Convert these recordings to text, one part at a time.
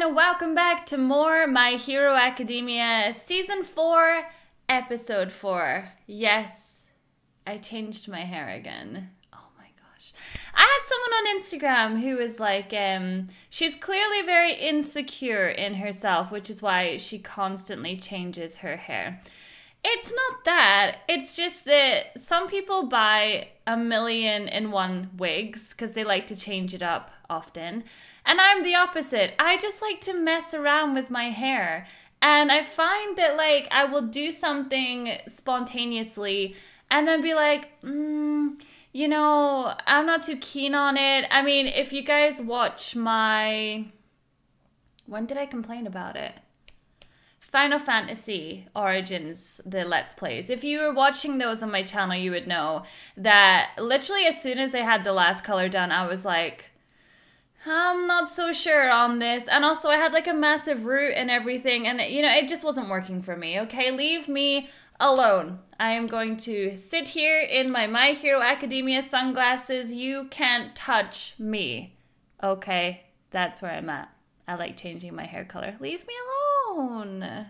and welcome back to more My Hero Academia Season 4, Episode 4. Yes, I changed my hair again. Oh my gosh. I had someone on Instagram who was like, she's clearly very insecure in herself, which is why she constantly changes her hair. It's not that, it's just that some people buy 1,000,001 wigs because they like to change it up often. And I'm the opposite. I just like to mess around with my hair. And I find that like I will do something spontaneously and then be like, you know, I'm not too keen on it. I mean, if you guys watch my... When did I complain about it? Final Fantasy Origins, the Let's Plays. If you were watching those on my channel, you would know that literally as soon as I had the last color done, I was like, I'm not so sure on this. And also I had like a massive root and everything, and you know, it just wasn't working for me, okay? Leave me alone. I am going to sit here in my My Hero Academia sunglasses. You can't touch me, okay? That's where I'm at. I like changing my hair color. Leave me alone.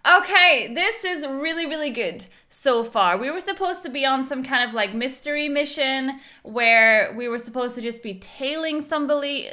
Okay, this is really, really good so far. We were supposed to be on some kind of like mystery mission where we were supposed to just be tailing somebody,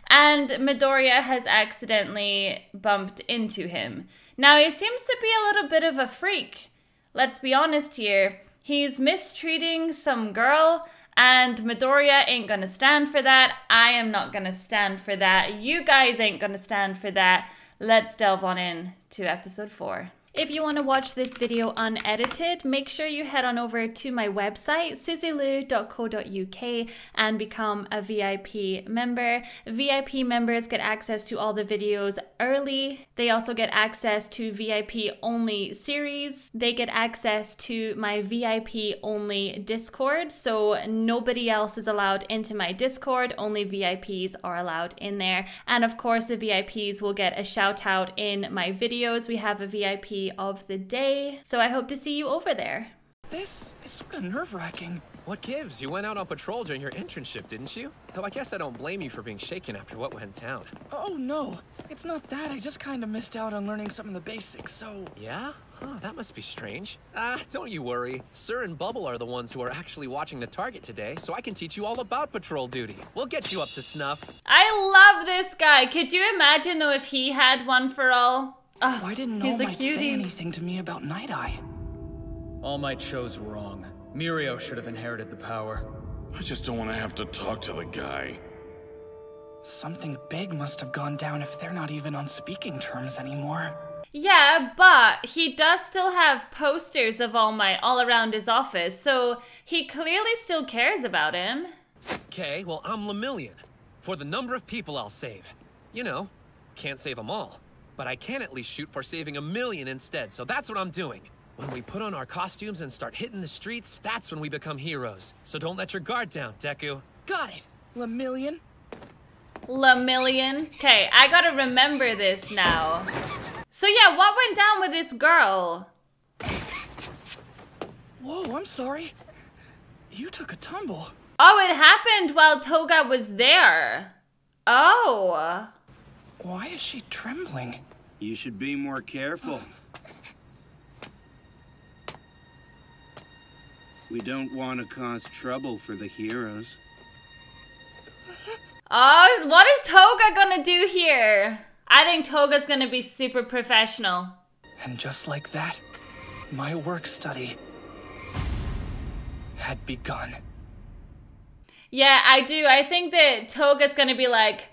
and Midoriya has accidentally bumped into him. Now, he seems to be a little bit of a freak. Let's be honest here. He's mistreating some girl, and Midoriya ain't gonna stand for that. I am not gonna stand for that. You guys ain't gonna stand for that. Let's delve on in to episode 4. If you want to watch this video unedited, make sure you head on over to my website, suzylu.co.uk, and become a VIP member. VIP members get access to all the videos early. They also get access to VIP only series. They get access to my VIP only Discord, so nobody else is allowed into my Discord. Only VIPs are allowed in there. And of course, the VIPs will get a shout out in my videos. We have a VIP of the day, so I hope to see you over there. This is sort of nerve-wracking. What gives? You went out on patrol during your internship, didn't you? Though I guess I don't blame you for being shaken after what went down. Oh no, it's not that. I just kind of missed out on learning some of the basics, so... Yeah? Huh, that must be strange. Don't you worry. Sir and Bubble are the ones who are actually watching the target today, so I can teach you all about patrol duty. We'll get you up to snuff. I love this guy. Could you imagine though if he had one for all? Oh, why didn't All Might say anything to me about Night Eye? All Might chose wrong. Mirio should have inherited the power. I just don't want to have to talk to the guy. Something big must have gone down if they're not even on speaking terms anymore. Yeah, but he does still have posters of All Might all around his office, so he clearly still cares about him. Okay, well, I'm Lemillion. For the number of people I'll save. You know, can't save them all. But I can at least shoot for saving 1,000,000 instead, so that's what I'm doing. When we put on our costumes and start hitting the streets, that's when we become heroes. So don't let your guard down, Deku. Got it! Lemillion? Lemillion? Okay, I gotta remember this now. So yeah, what went down with this girl? Whoa, I'm sorry. You took a tumble. Oh, it happened while Toga was there. Oh. Why is she trembling? You should be more careful. We don't want to cause trouble for the heroes. Oh, what is Toga gonna do here? I think Toga's gonna be super professional. And just like that, my work study had begun. Yeah, I do. I think that Toga's gonna be like,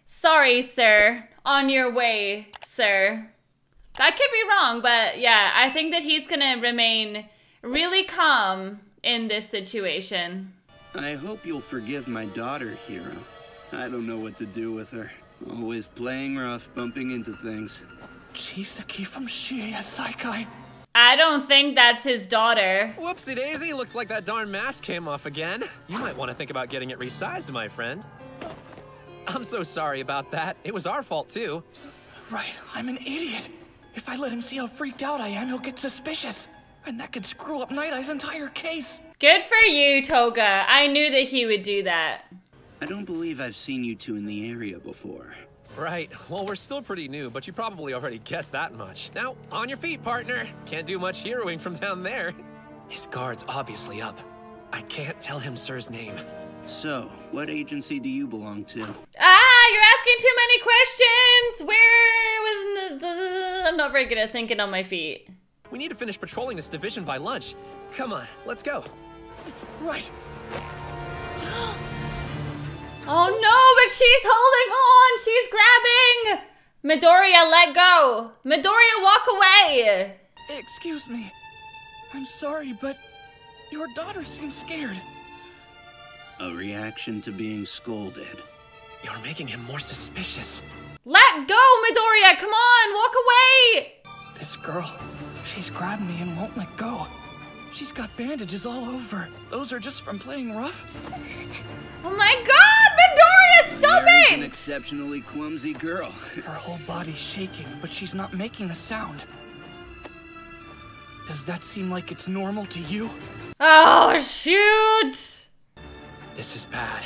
sorry, sir. On your way, sir. I could be wrong, but yeah, I think that he's gonna remain really calm in this situation. I hope you'll forgive my daughter, Hero. I don't know what to do with her. Always playing rough, bumping into things. Chisaki from Shie Hassaikai. I don't think that's his daughter. Whoopsie daisy, looks like that darn mask came off again. You might want to think about getting it resized, my friend. I'm so sorry about that. It was our fault too. Right, I'm an idiot. If I let him see how freaked out I am, he'll get suspicious. And that could screw up Night Eye's entire case. Good for you, Toga. I knew that he would do that. I don't believe I've seen you two in the area before. Right. Well, we're still pretty new, but you probably already guessed that much. Now, on your feet, partner. Can't do much heroing from down there. His guard's obviously up. I can't tell him Sir's name. So, what agency do you belong to? Ah, you're asking too many questions. I'm not very good at thinking on my feet. We need to finish patrolling this division by lunch. Come on, let's go. Right. Oh no, but she's holding on. She's grabbing. Midoriya, let go. Midoriya, walk away. Excuse me. I'm sorry, but your daughter seems scared. A reaction to being scolded. You're making him more suspicious. Let go, Midoriya. Come on, walk away. This girl, she's grabbed me and won't let go. She's got bandages all over. Those are just from playing rough. Oh my god, Midoriya, stop Mary's it! an exceptionally clumsy girl. Her whole body's shaking, but she's not making a sound. Does that seem like it's normal to you? Oh, shoot! This is bad.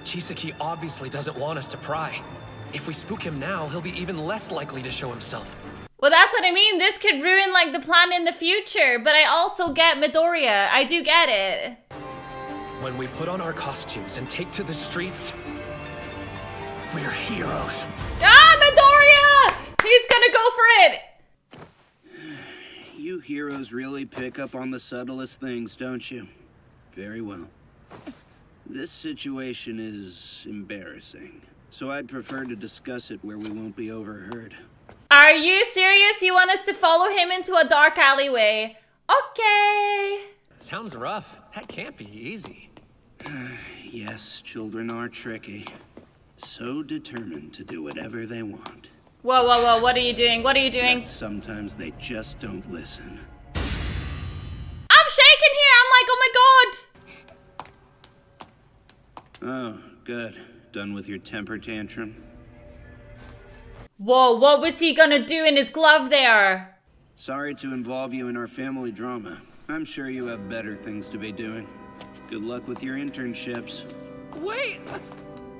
Chisaki obviously doesn't want us to pry. If we spook him now, he'll be even less likely to show himself. Well, that's what I mean. This could ruin, like, the plan in the future. But I also get Midoriya. I do get it. When we put on our costumes and take to the streets, we're heroes. Ah, Midoriya! He's gonna go for it! You heroes really pick up on the subtlest things, don't you? Very well. This situation is embarrassing, so I'd prefer to discuss it where we won't be overheard. Are you serious? You want us to follow him into a dark alleyway? Okay. Sounds rough. That can't be easy. Yes, children are tricky. So determined to do whatever they want. Whoa, whoa, whoa, what are you doing? What are you doing? But sometimes they just don't listen. I'm shaking here! I'm like, oh my god! Oh, good. Done with your temper tantrum? Whoa, what was he gonna do in his glove there? Sorry to involve you in our family drama. I'm sure you have better things to be doing. Good luck with your internships. Wait!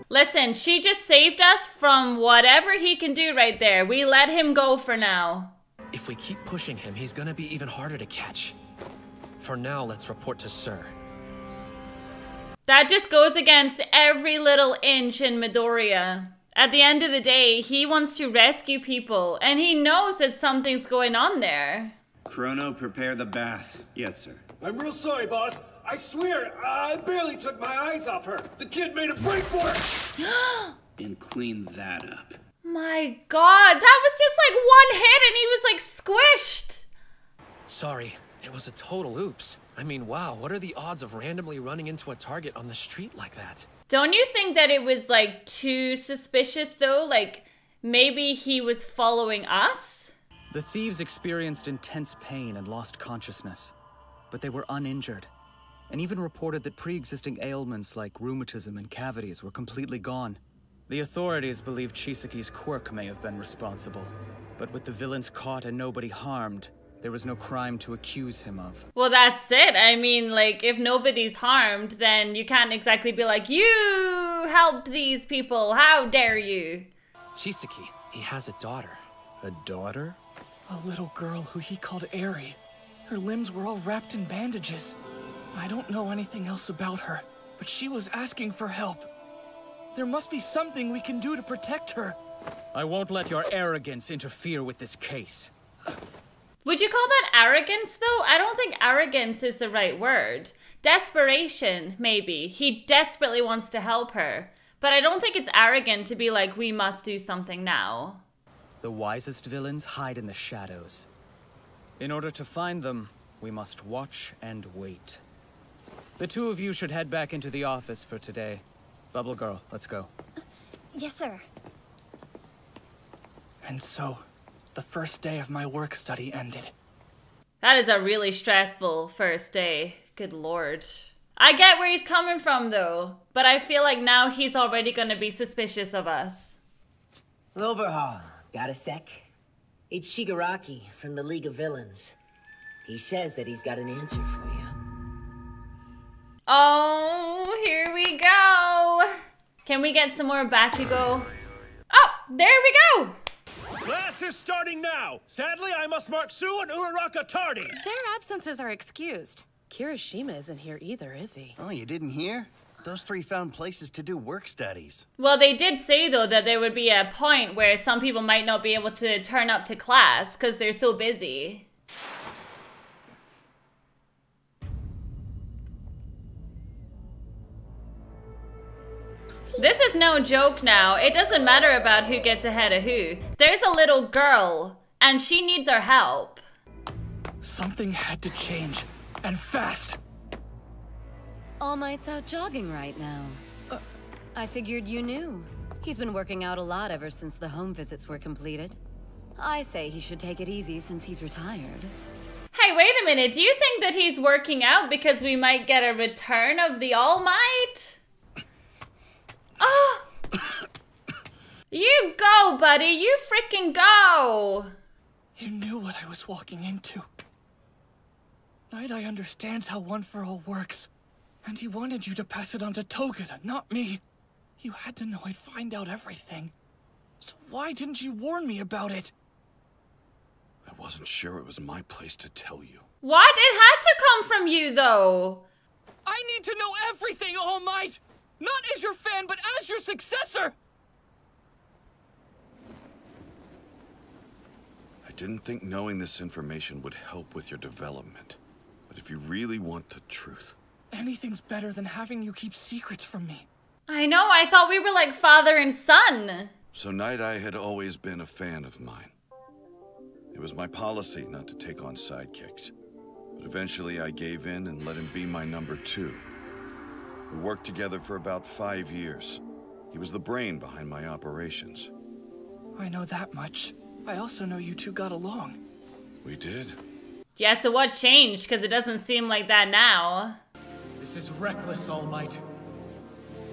Listen, she just saved us from whatever he can do right there. We let him go for now. If we keep pushing him, he's gonna be even harder to catch. For now, let's report to Sir. That just goes against every little inch in Midoriya. At the end of the day, he wants to rescue people, and he knows that something's going on there. Chrono, prepare the bath. Yes, sir. I'm real sorry, boss. I swear, I barely took my eyes off her. The kid made a break for it. And clean that up. My god, that was just like one hit and he was like squished. Sorry, it was a total oops. I mean, wow, what are the odds of randomly running into a target on the street like that? Don't you think that it was like too suspicious though? Like maybe he was following us? The thieves experienced intense pain and lost consciousness, but they were uninjured, and even reported that pre-existing ailments like rheumatism and cavities were completely gone. The authorities believe Chisaki's quirk may have been responsible, but with the villains caught and nobody harmed, there was no crime to accuse him of. Well, that's it. I mean, like, if nobody's harmed, then you can't exactly be like, you helped these people, how dare you? Chisaki, he has a daughter. A daughter? A little girl who he called Eri. Her limbs were all wrapped in bandages. I don't know anything else about her, but she was asking for help. There must be something we can do to protect her. I won't let your arrogance interfere with this case. Would you call that arrogance, though? I don't think arrogance is the right word. Desperation, maybe. He desperately wants to help her. But I don't think it's arrogant to be like, we must do something now. The wisest villains hide in the shadows. In order to find them, we must watch and wait. The two of you should head back into the office for today. Bubble Girl, let's go. Yes, sir. And so, the first day of my work study ended. That is a really stressful first day. Good lord. I get where he's coming from, though. But I feel like now he's already gonna be suspicious of us. Overhaul, got a sec? It's Shigaraki from the League of Villains. He says that he's got an answer for you. Oh, here we go. Can we get some more Bakugo? Oh, there we go. Class is starting now. Sadly, I must mark Sue and Uraraka tardy. Their absences are excused. Kirishima isn't here either, is he? Oh, you didn't hear? Those three found places to do work studies. Well, they did say, though, that there would be a point where some people might not be able to turn up to class because they're so busy. This is no joke now. It doesn't matter about who gets ahead of who. There's a little girl, and she needs our help. Something had to change, and fast. All Might's out jogging right now. I figured you knew. He's been working out a lot ever since the home visits were completed. I say he should take it easy since he's retired. Hey, wait a minute. Do you think that he's working out because we might get a return of the All Might? Oh! You go, buddy. You freaking go. You knew what I was walking into. Night Eye understands how One for All works. And he wanted you to pass it on to Togeda, not me. You had to know I'd find out everything. So why didn't you warn me about it? I wasn't sure it was my place to tell you. What? It had to come from you, though. I need to know everything, All Might! Not as your fan, but as your successor! I didn't think knowing this information would help with your development. But if you really want the truth... Anything's better than having you keep secrets from me. I know, I thought we were like father and son. So Night Eye had always been a fan of mine. It was my policy not to take on sidekicks. But eventually I gave in and let him be my number 2. We worked together for about 5 years. He was the brain behind my operations. I know that much. I also know you two got along. We did. Yeah, so what changed? Because it doesn't seem like that now. This is reckless, All Might.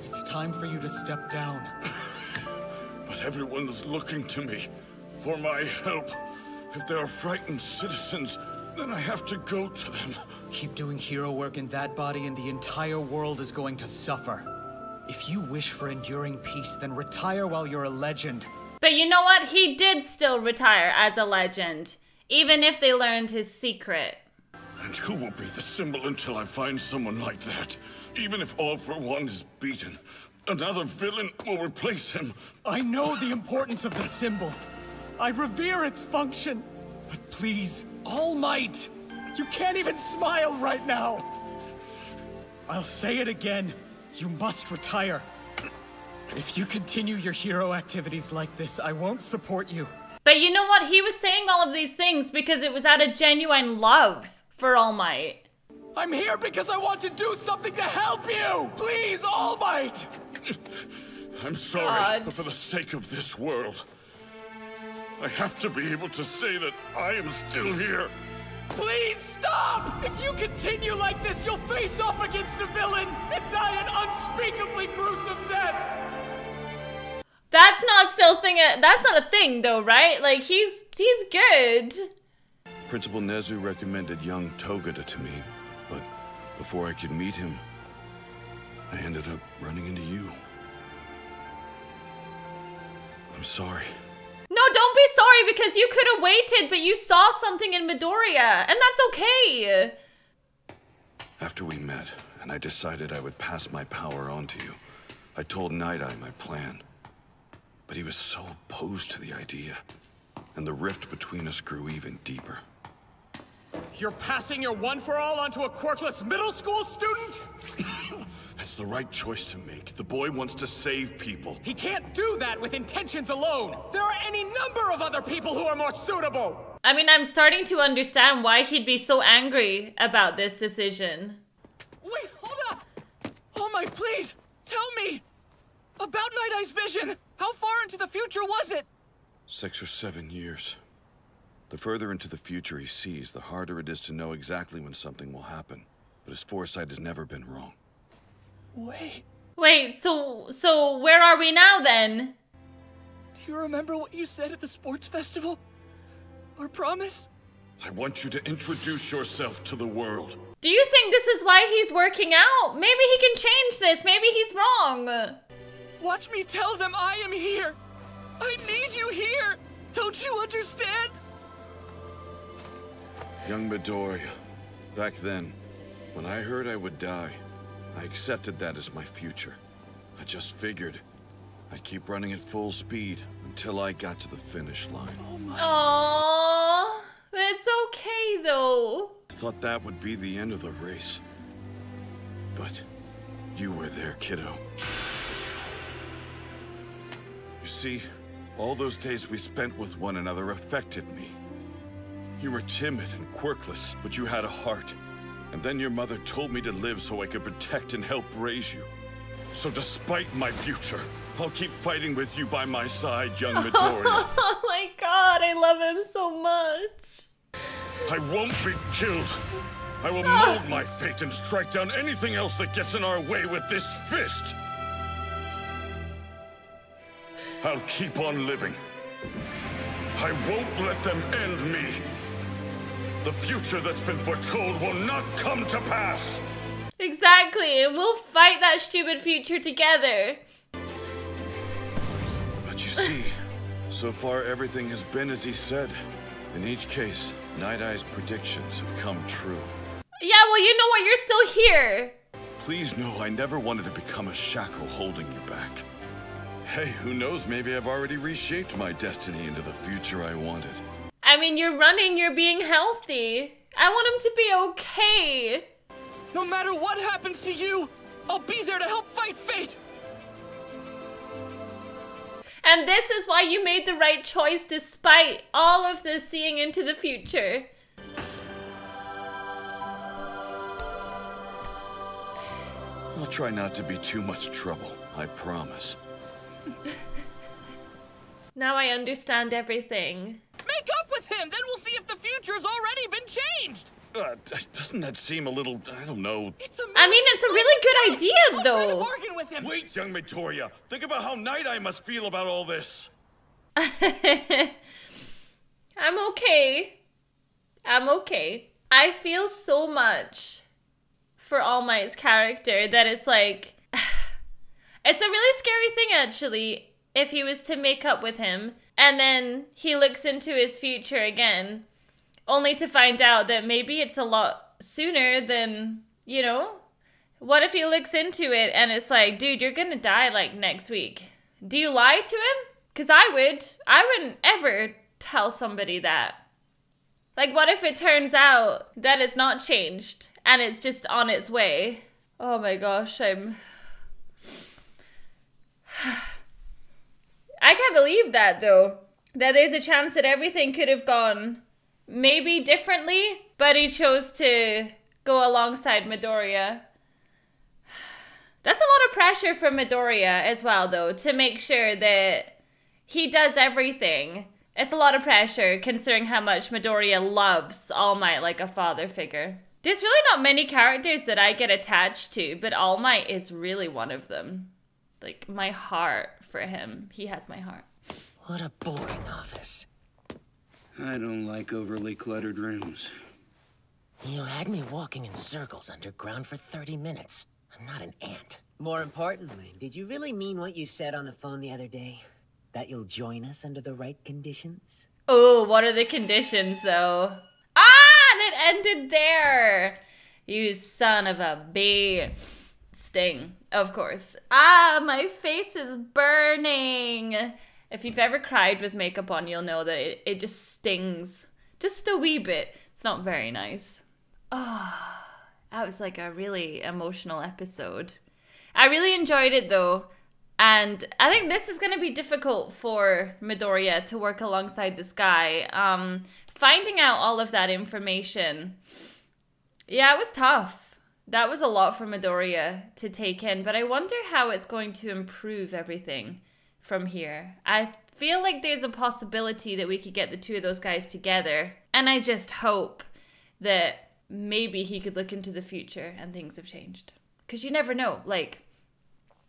It's time for you to step down. But everyone's looking to me for my help. If there are frightened citizens, then I have to go to them. Keep doing hero work in that body and the entire world is going to suffer. If you wish for enduring peace, then retire while you're a legend. But you know what? He did still retire as a legend, even if they learned his secret. And who will be the symbol until I find someone like that? Even if All for One is beaten, another villain will replace him. I know the importance of the symbol. I revere its function. But please, All Might, you can't even smile right now. I'll say it again. You must retire. If you continue your hero activities like this, I won't support you. But you know what? He was saying all of these things because it was out of genuine love for All Might. I'm here because I want to do something to help you! Please, All Might! I'm sorry, God. but for the sake of this world, I have to be able to say that I am still here. Please stop! If you continue like this, you'll face off against a villain and die an unspeakably gruesome death! That's not that's not a thing though, right? Like he's good. Principal Nezu recommended young Togeda to me, but before I could meet him, I ended up running into you. I'm sorry. No, don't be sorry because you could have waited, but you saw something in Midoriya, and that's okay. After we met, and I decided I would pass my power on to you, I told Night Eye my plan. But he was so opposed to the idea, and the rift between us grew even deeper. You're passing your One for All onto a quirkless middle school student? It's the right choice to make. The boy wants to save people. He can't do that with intentions alone. There are any number of other people who are more suitable. I mean, I'm starting to understand why he'd be so angry about this decision. Wait, hold up! Oh my, please, tell me! About Night Eye's vision! How far into the future was it? 6 or 7 years. The further into the future he sees, the harder it is to know exactly when something will happen. But his foresight has never been wrong. Wait, so where are we now then? Do you remember what you said at the sports festival? Our promise? I want you to introduce yourself to the world. Do you think this is why he's working out? Maybe he can change this. Maybe he's wrong. Watch me tell them I am here. I need you here. Don't you understand? Young Midoriya, back then, when I heard I would die, I accepted that as my future. I just figured I'd keep running at full speed until I got to the finish line. Aww, it's okay though. I thought that would be the end of the race. But you were there, kiddo. You see, all those days we spent with one another affected me. You were timid and quirkless, but you had a heart. And then your mother told me to live so I could protect and help raise you. So despite my future, I'll keep fighting with you by my side, young Midoriya. Oh my god, I love him so much. I won't be killed. I will mold my fate and strike down anything else that gets in our way with this fist. I'll keep on living. I won't let them end me. The future that's been foretold will not come to pass. Exactly, and we'll fight that stupid future together. But you see, so far everything has been as he said. In each case, Night Eye's predictions have come true. Yeah, well, you know what? You're still here. Please know I never wanted to become a shackle holding you back. Hey, who knows? Maybe I've already reshaped my destiny into the future I wanted. I mean, you're running, you're being healthy. I want him to be okay. No matter what happens to you, I'll be there to help fight fate. And this is why you made the right choice despite all of this seeing into the future. I'll try not to be too much trouble, I promise. Now I understand everything. Make up with him, then we'll see if the future's already been changed. Doesn't that seem a little, I don't know. I mean, it's a really good idea, though. Bargain with him. Wait, young Midoriya. Think about how Night Eye must feel about all this. I'm okay. I'm okay. I feel so much for All Might's character that it's like... It's a really scary thing, actually, if he was to make up with him, and then he looks into his future again, only to find out that maybe it's a lot sooner than, you know? What if he looks into it and it's like, dude, you're gonna die, like, next week. Do you lie to him? Because I would. I wouldn't ever tell somebody that. Like, what if it turns out that it's not changed and it's just on its way? Oh my gosh, I can't believe that, though. That there's a chance that everything could have gone maybe differently, but he chose to go alongside Midoriya. That's a lot of pressure for Midoriya as well, though, to make sure that he does everything. It's a lot of pressure, considering how much Midoriya loves All Might like a father figure. There's really not many characters that I get attached to, but All Might is really one of them. Like, my heart for him. He has my heart. What a boring office. I don't like overly cluttered rooms. You had me walking in circles underground for 30 minutes. I'm not an ant. More importantly, did you really mean what you said on the phone the other day? That you'll join us under the right conditions? Oh, what are the conditions, though? Ah, and it ended there. You son of a bee. Sting, of course. Ah, my face is burning. If you've ever cried with makeup on, you'll know that it just stings. Just a wee bit. It's not very nice. Oh, that was like a really emotional episode. I really enjoyed it, though. And I think this is going to be difficult for Midoriya to work alongside this guy. Finding out all of that information. Yeah, it was tough. That was a lot for Midoriya to take in, but I wonder how it's going to improve everything from here. I feel like there's a possibility that we could get the two of those guys together, and I just hope that maybe he could look into the future and things have changed. Because you never know, like,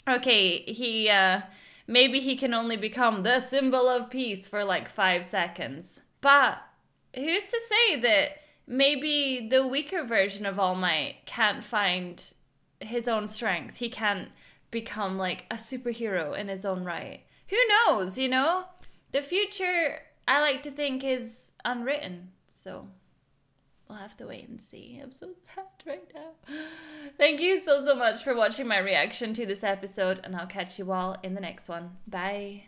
okay, maybe he can only become the symbol of peace for like 5 seconds, but who's to say that maybe the weaker version of All Might can't find his own strength. He can't become like a superhero in his own right. Who knows, you know? The future, I like to think, is unwritten. So we'll have to wait and see. I'm so sad right now. Thank you so much for watching my reaction to this episode, and I'll catch you all in the next one. Bye.